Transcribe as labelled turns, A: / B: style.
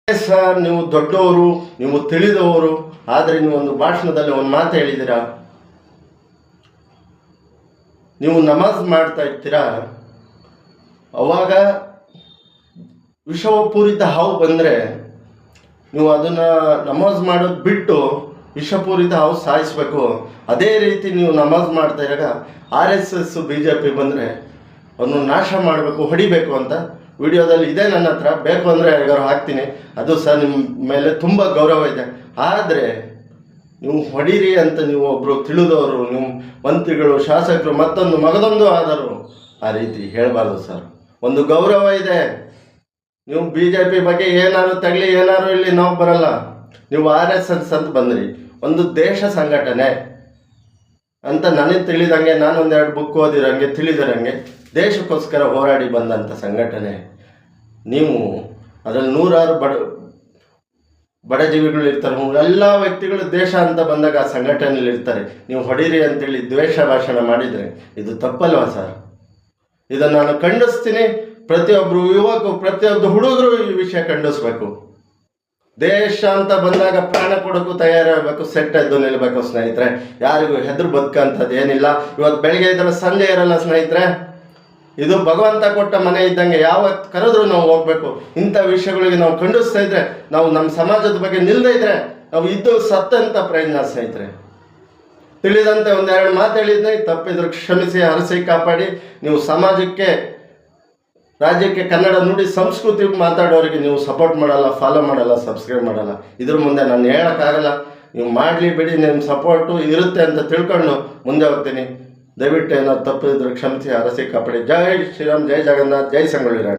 A: Sir, ನೀವು ದೊಡ್ಡವರು, ನೀವು ತಿಳಿದವರು, ಆದರೆ ನೀವು ಒಂದು ಭಾಷಣದಲ್ಲಿ ಒಂದು ಮಾತು ಹೇಳಿದ್ದೀರಾ. ನೀವು ನಮಾಜ್ ಮಾಡ್ತಾ ಇರ್ತೀರಾ, ಅವಾಗ ವಿಷಪೂರಿತ ಹಾವು ಬಂದರೆ ನೀವು ಅದನ್ನು ನಮಾಜ್ ಮಾಡೋದು ಬಿಟ್ಟು ವಿಷಪೂರಿತ ಹಾವು ಸಾಯಿಸಬೇಕು. ಅದೇ ರೀತಿ ನೀವು ನಮಾಜ್ ಮಾಡ್ತಾ ಇದ್ದಾಗ RSS BJP ಬಂದರೆ ಅವನು ನಾಶ ಮಾಡಬೇಕು, ಹೊಡಿಬೇಕು ಅಂತ ವಿಡಿಯೋದಲ್ಲಿ ಇದೆ ನನ್ನ ಹತ್ರ. ಬೇಕು ಅಂದರೆ ಯಾರಿಗಾರು ಹಾಕ್ತೀನಿ. ಅದು ಸರ್ ನಿಮ್ಮ ಮೇಲೆ ತುಂಬ ಗೌರವ ಇದೆ. ಆದರೆ ನೀವು ಹೊಡೀರಿ ಅಂತ ನೀವು ಒಬ್ಬರು ತಿಳಿದವರು, ನೀವು ಮಂತ್ರಿಗಳು, ಶಾಸಕರು, ಮತ್ತೊಂದು ಮಗದೊಂದು ಆದರೂ ಆ ರೀತಿ ಹೇಳಬಾರ್ದು ಸರ್. ಒಂದು ಗೌರವ ಇದೆ. ನೀವು BJP ಬಗ್ಗೆ ಏನಾದ್ರು ತಗಲಿ, ಏನಾದ್ರು ಇಲ್ಲಿ ನಾವು ಬರಲ್ಲ. ನೀವು RSS ಅಂತ ಬಂದ್ರಿ, ಒಂದು ದೇಶ ಸಂಘಟನೆ ಅಂತ ನನಗೆ ತಿಳಿದಂಗೆ, ನಾನೊಂದೆರಡು ಬುಕ್ ಓದಿರಂಗೆ ತಿಳಿದಿರಂಗೆ ದೇಶಕ್ಕೋಸ್ಕರ ಹೋರಾಡಿ ಬಂದಂಥ ಸಂಘಟನೆ ನೀವು. ಅದರಲ್ಲಿ ನೂರಾರು ಬಡಜೀವಿಗಳು ಇರ್ತಾರೆ, ಎಲ್ಲ ವ್ಯಕ್ತಿಗಳು ದೇಶ ಅಂತ ಬಂದಾಗ ಆ ಸಂಘಟನೆಯಲ್ಲಿ ಇರ್ತಾರೆ. ನೀವು ಹೊಡೀರಿ ಅಂತೇಳಿ ದ್ವೇಷ ಭಾಷಣ ಮಾಡಿದರೆ ಇದು ತಪ್ಪಲ್ವಾ ಸರ್? ಇದನ್ನು ನಾನು ಖಂಡಿಸ್ತೀನಿ. ಪ್ರತಿಯೊಬ್ಬರು ಯುವಕರು, ಪ್ರತಿಯೊಬ್ಬರು ಹುಡುಗರು ಈ ವಿಷಯ ಖಂಡಿಸ್ಬೇಕು. ದೇಶ ಅಂತ ಬಂದಾಗ ಪ್ರಾಣ ಕೊಡೋಕ್ಕೂ ತಯಾರಾಗಬೇಕು, ಸೆಟ್ ಎದ್ದು ನಿಲ್ಲಬೇಕು ಸ್ನೇಹಿತರೆ. ಯಾರಿಗೂ ಹೆದರು ಬದುಕಂಥದ್ದು ಏನಿಲ್ಲ. ಇವತ್ತು ಬೆಳಗ್ಗೆ ಇದ್ರೆ ಸಂಜೆ ಇರಲ್ಲ ಸ್ನೇಹಿತರೆ. ಇದು ಭಗವಂತ ಕೊಟ್ಟ ಮನೆ ಇದ್ದಂಗೆ, ಯಾವತ್ತು ಕರೆದ್ರೂ ನಾವು ಹೋಗ್ಬೇಕು. ಇಂಥ ವಿಷಯಗಳಿಗೆ ನಾವು ಖಂಡಿಸ್ತಾ ಇದ್ರೆ, ನಾವು ನಮ್ಮ ಸಮಾಜದ ಬಗ್ಗೆ ನಿಲ್ಲದೇ ಇದ್ರೆ ನಾವು ಇದ್ದು ಸತ್ತಂತ ಪ್ರಯತ್ನ ಸ್ನೇಹಿತರೆ. ತಿಳಿದಂತೆ ಒಂದೆರಡು ಮಾತು ಹೇಳಿದ್ದೆ, ತಪ್ಪಿದ್ರು ಕ್ಷಮಿಸಿ, ಹರಸಿ ಕಾಪಾಡಿ. ನೀವು ಸಮಾಜಕ್ಕೆ, ರಾಜ್ಯಕ್ಕೆ, ಕನ್ನಡ ನುಡಿ ಸಂಸ್ಕೃತಿ ಮಾತಾಡೋರಿಗೆ ನೀವು ಸಪೋರ್ಟ್ ಮಾಡಲ್ಲ, ಫಾಲೋ ಮಾಡಲ್ಲ, ಸಬ್ಸ್ಕ್ರೈಬ್ ಮಾಡಲ್ಲ. ಇದ್ರ ಮುಂದೆ ನಾನು ಹೇಳೋಕ್ಕಾಗಲ್ಲ. ನೀವು ಮಾಡಲಿ ಬಿಡಿ, ನಿಮ್ಮ ಸಪೋರ್ಟು ಇರುತ್ತೆ ಅಂತ ತಿಳ್ಕೊಂಡು ಮುಂದೆ ಹೋಗ್ತೀನಿ. ದಯವಿಟ್ಟು ಏನಾದ್ರು ತಪ್ಪಿದ್ರು ಕ್ಷಮಿಸಿ, ಹರಸಿ ಕಾಪಾಡಿ. ಜೈ ಶ್ರೀರಾಮ್, ಜೈ ಜಗನ್ನಾಥ್, ಜೈ ಸಂಗೊಳ್ಳಿ ರಾಯಣ್ಣ.